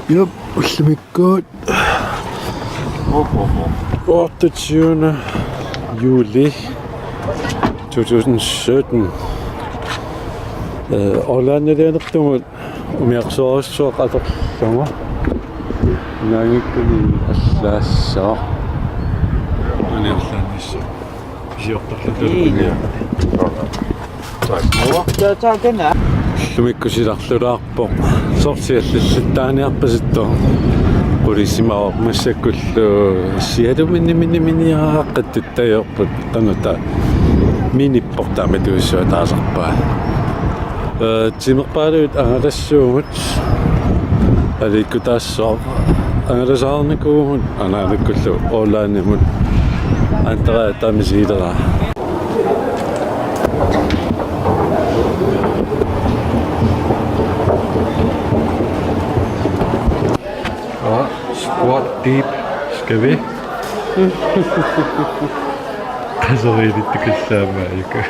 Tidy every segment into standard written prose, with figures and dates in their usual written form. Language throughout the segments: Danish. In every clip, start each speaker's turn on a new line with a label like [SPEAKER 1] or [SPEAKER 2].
[SPEAKER 1] Yep, ultimate good. 28. juli 2017. Åland er det nok umiarsoorsuaq atorlunga. Naangikkuni allaassаа. Aniarlaannissu. Pisiortarlutulungia. Tak den er. Lumikkusilarlulaarpoq sortiallullattaaniarpasittu qulisimaa massakkullu sialuminiaqqattuttajorput qanuta minipportaamatuussua taasarpaa timerpaaluut angalassuumut alikkutaassoo angalasaarnikuumut anaalakkullu Ålandimut antara taamisiilera squat deep, skal vi? Altså rigtigt, det kan samme ikke.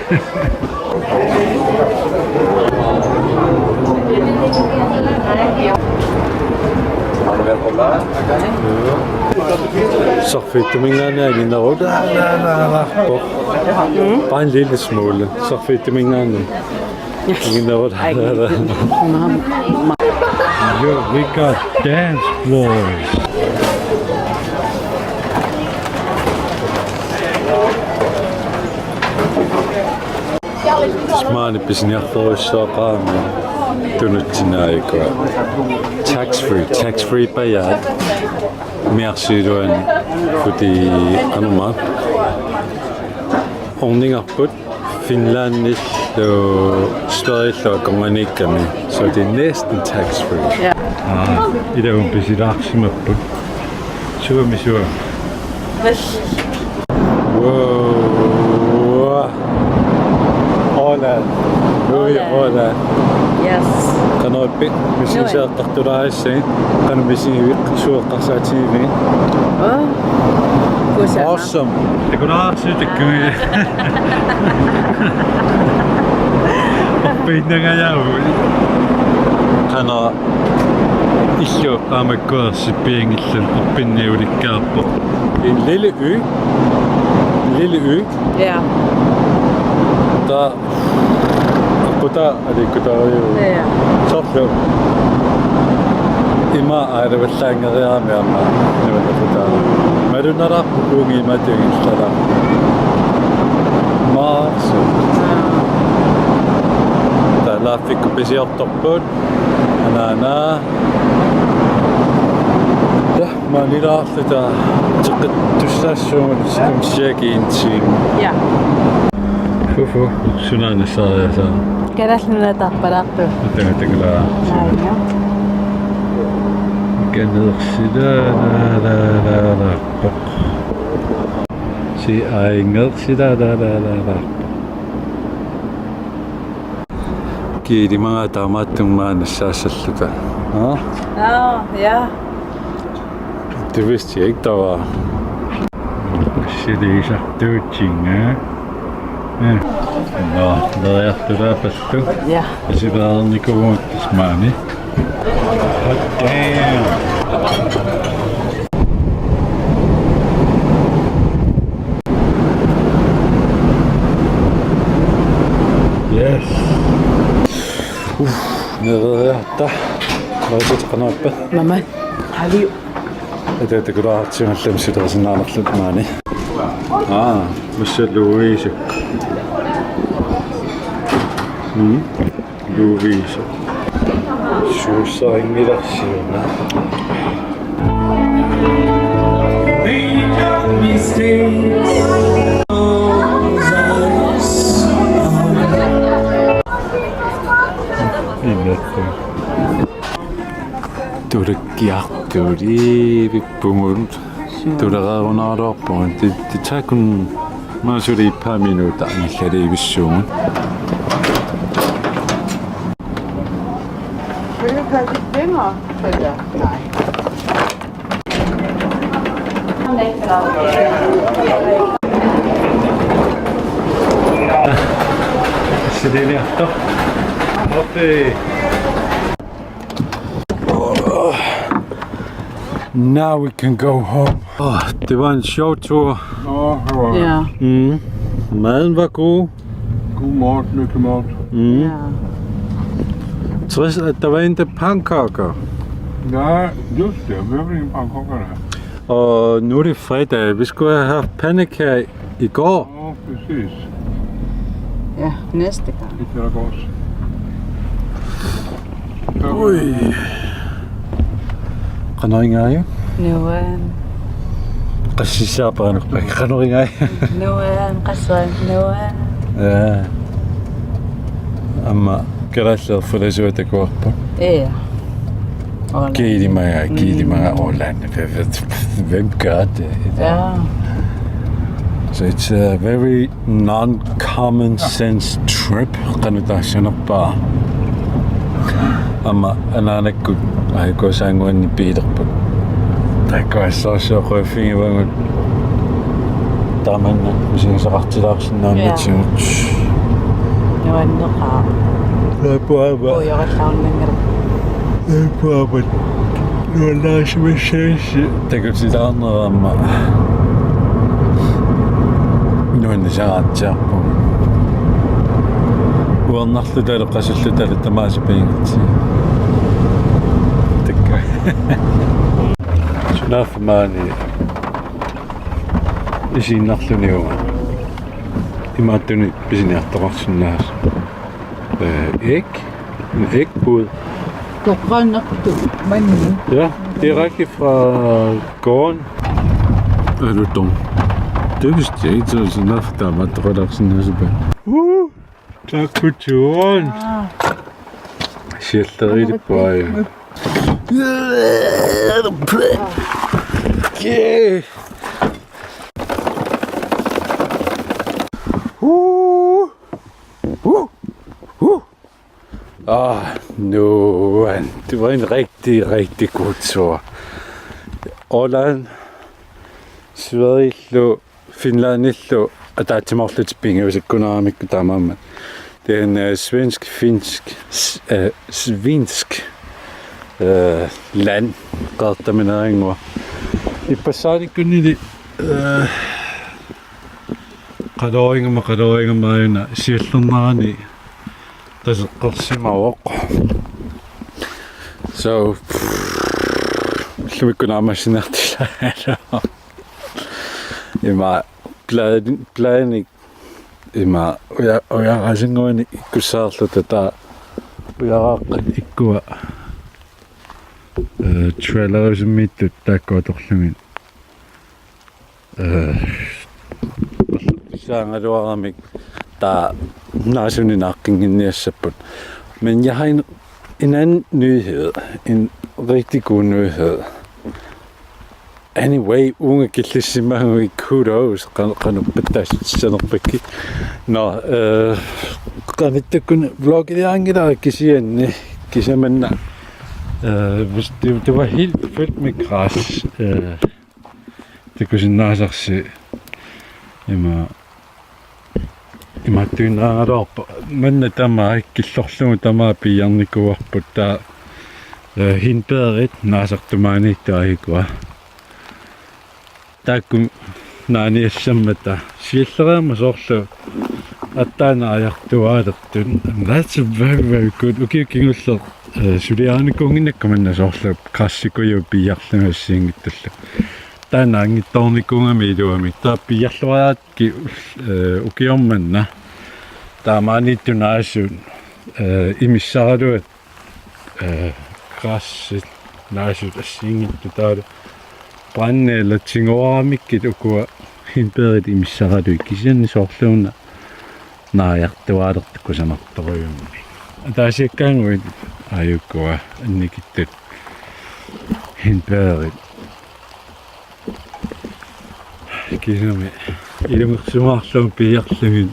[SPEAKER 1] Så fedt, du mener, at jeg er inde bare en lille smule. Så fedt, du mener, at jeg er Yo, we got dance floors. Smart bisniartorissoaqaami tunutsinaaikua tax free payat miarsiluan futi anuma orningarput Finlandis Sverige konganikkami så det er næsten tax free. Ja. I dag er besidarsimapput. Suamisua. Wow. Åland. Åland.
[SPEAKER 2] Yes.
[SPEAKER 1] Kan oppi misin saaqartulaassi kan misin viqqsuuqqarsaatiin. Awesome. Det kunne også det kunne. Oppinnangajau. Kana illu amakkuarsipiangillan oppinniulikkaarpo. En lille ø.
[SPEAKER 2] Ja.
[SPEAKER 1] Der kuta alikutariu.
[SPEAKER 2] Ja.
[SPEAKER 1] Sorlu. Ima airavallangereaamiarma nivallutaa. Marunarappuungi matuingillala. Marsu. Laafikku pisiortorput anaana ja maanilaarluta teqattussaassuumut imsiakiintiin
[SPEAKER 2] ja
[SPEAKER 1] fufu sunaanissariasa
[SPEAKER 2] kalalluna tarpalaartu
[SPEAKER 1] tagatagala kanedersila si aingersila Kiiri mga tamattung maanassaassalluta.
[SPEAKER 2] Ja.
[SPEAKER 1] Det vidste jeg ikke, der var. Sileisa tuutsinga. Ja. Nå, hvad er det der pastu?
[SPEAKER 2] Ja.
[SPEAKER 1] Jeg siger bare Nicolas Mani. Hot damn. Yes. Nede her, der var det til kanappa.
[SPEAKER 2] Mamma, har vi jo.
[SPEAKER 1] Det kunne have til at lade sig der sådan noget lidt mani. Monsieur Louise. Louise. Så ingen der siger. Du er det bumult. Du er der under et op, og det tager kun meget et par minutter, i kan det ikke zoome.
[SPEAKER 2] Vil du kalde det længere? Nej.
[SPEAKER 1] Så det er der. Oppe. Now we can go home. Det var en sjov tur.
[SPEAKER 2] Ja.
[SPEAKER 1] Maden var god.
[SPEAKER 3] God mat, mycket mat.
[SPEAKER 2] Ja.
[SPEAKER 1] Trist, at der var inte pannkaker.
[SPEAKER 3] Nej, just det. Vi har väl ingen pannkakor här.
[SPEAKER 1] Og nu er det fredag. Vi skulle have haft pandekager i går.
[SPEAKER 3] Ja, precis.
[SPEAKER 2] Ja, næste gang.
[SPEAKER 3] Lite ragos.
[SPEAKER 1] Ui. Kan du ringe af?
[SPEAKER 2] Nuan.
[SPEAKER 1] Kasi siya pa ano. Kan du ringe af?
[SPEAKER 2] Nuan, kasal. Nuan.
[SPEAKER 1] Ja. Amma, kerasla for det så det går på.
[SPEAKER 2] Ja.
[SPEAKER 1] Giv de mig Åland. Hvem gør det?
[SPEAKER 2] Ja.
[SPEAKER 1] So it's a very non-common sense trip. Kan du da sådan bare? Amma, anak ko ay ko sangwan ni Peter po. Tayo so røffing var daman na kasi sa kaktilaksin namin siya.
[SPEAKER 2] Nuan no ka.
[SPEAKER 1] Lepo ba?
[SPEAKER 2] Oh, yung katawan ng garap.
[SPEAKER 1] Lepo ba? Wala siya masyasi. Tayo sila na amma. Noon na siya atya po. Wel nachtluder qasulluder tamaasipingit. Tikka. Sunaf mani. Isi nachtluни oo. Imaatuni pisiniartoqarsunnaas. Ægbåd.
[SPEAKER 2] Tuqannaqtu manni.
[SPEAKER 1] Ja, direkte fra gården. Er du dum? Det vidste jeg ikke, så sådan noget, der var drødt sådan her tilbage. Tak for turen. Sjældent rigtig bøj. Nu, det var en rigtig, rigtig god tur. Åland, Sverige lå, Finland lå, og der er til mig lidt spændende, hvis jeg kun har mig der med. Det er en svensk land, der med noget mor. I passade kunne det kadoringer mig sjældent der er godt mig over. Så skal vi kunne have maskineret til det. Ima planik ima og jeg har sådan noget i kusarlo der og jeg har ikke trailer som mit der går dårligt sanger du har mig der nationen nakken i næsepun men jeg har en anden nyhed en rigtig god nyhed. Anyway, unge gillisimang i kudos kan bedre begge. Nå, kan ikke kun vlogge det andre kisi men det var helt fyldt med græs. Det kunne sådan næsten se. Ima tyndra op. Men tämä ikke slås tämä pian går på der. Hindbæret næsten du mener ikke ikke Takum nani samata shillera masorlu attana ayartuaalertun. That's very good. Ukikingullu suliaanikunginakkamanna sorlu krassikuyu piarlungassiingittallu. Tana angittornikungami iluami. Ta piarluaraatki ukiormanna. Taamaanittunaasun imissaraluat krassit naasut assiingittu taadu. Brænde eller tingoramikket ukua hinbæret imissaradu ikisianni sorluuna naajartuaalertu kusanartoruyummi. Taasiakkaanguit ajukua annikittut hinbæret kisami ilungersumaarluun piarlugin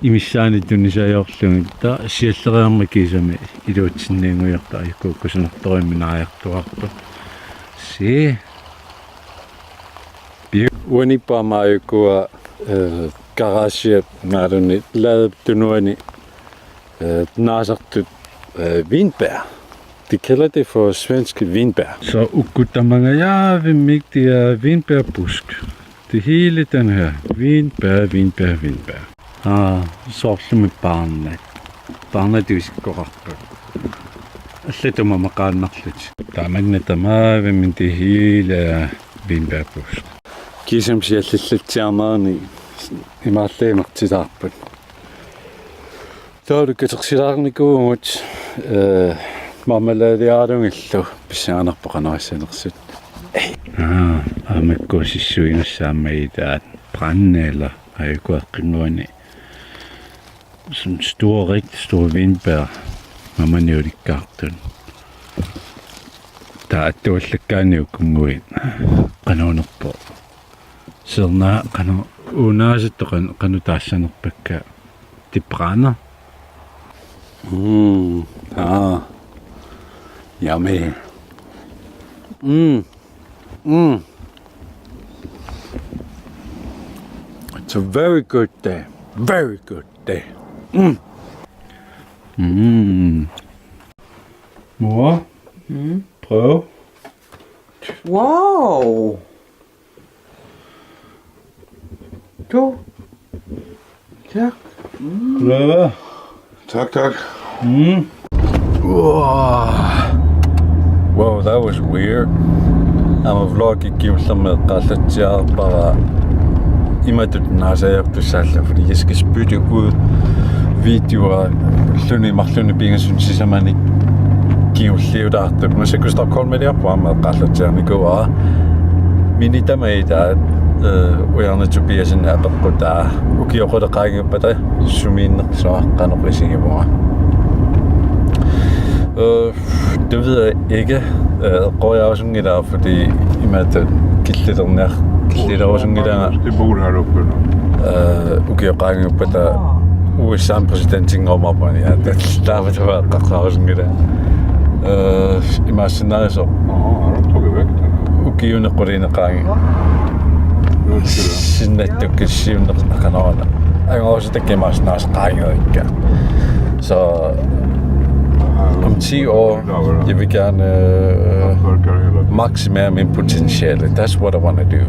[SPEAKER 1] imissaanittunnisajorlugin ta sialleriarma kisami iluutsinniinguiarta ajukua kusanartoruyummi naajartuartu si Uanipa ayukua garage naruni ladet tunuani nasartut vinbær De kalder det for svenske vinbær. Så ukudamanga det er vinbærbusk. Det hele den her. Vinbær. Så med barnet. Barnet det skal gå op. Lidt om man kan nok lidt. Der er mange der meget, men det hele er vinbærbusk. Kisem siger lidt tjermerne i meget længere til darpen. Så du kan sige at gå mod marmelade arungillu pissaanarpaqanaissanersit. Amekkussissuinussaammaitaat brænde eller ayukuaqqinnuani. Sådan rigtig store vindbær, når man jo det garten. Der er dårligt kummuin. Qanonerpo. Sirna qano unaasettoqan qanu taassanerpakka. Det brænder. Yummy. It's a very good day. Very good day. Mor? Prøv.
[SPEAKER 2] Wow! Du. Tak.
[SPEAKER 1] Prøv.
[SPEAKER 3] Tak.
[SPEAKER 1] Wow, that was weird. I'm vloggi givelsammed qallatsiarpara imatutnaasajaptussalla fordi jeg skal spytte ud videoer lluni pingasunsisamani givelliudaartut masakustaqorm maliarpuamma qallatsiarnikuaa minitamaita ujarna Tobiasen apeqqutaa ukioqoleqaangippata sumiinnersoa qanoqisigimuga. Det ved jeg ikke. Går jeg også sådan der, fordi i med at kilder også sådan der.
[SPEAKER 3] Det bor heroppe nu.
[SPEAKER 1] Okay, jeg rækker på der USA-præsidenten om op, ja, der var det var også sådan der. I med sådan så.
[SPEAKER 3] Har du tagit væk den?
[SPEAKER 1] Okay, jeg går ind og rækker. Sådan at du kan sige, når der kan noget. Jeg har også det gemmer sådan også rækker ikke. Så om 10 år, jeg vil gerne maksimere min potentiale. That's what I want to do.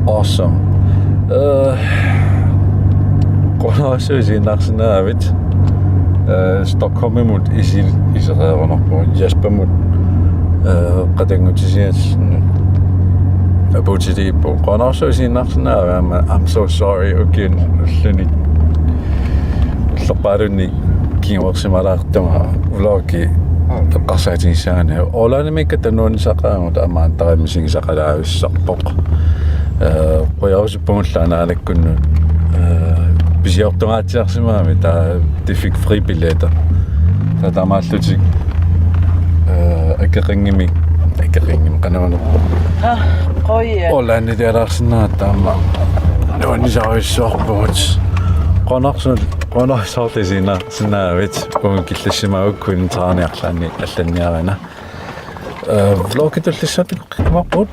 [SPEAKER 1] Awesome. Går også i naksen af vet. Stockholm imod Israel på Jesper mod Qadengotis. About det på. Går også i naksen af. I'm so sorry again. Lopparuni kiinvoqsimalaartuma vlogi qassaatinsaana Åland tannuunisaqaangut amaantaqamisingisaqalaavissarpoq qoyausuppungullaanaalakkunnu pisiortungaatiarsimaami de fik fribilletter tatamaallutik akeqingimi qanaanuppo Åland idealaarsinaa taama nuunisaarissorpuut qonarsorti sinaavit ungkillassimaukkuin taarniarlaanni allaniarana vlogitullissatik qimaqut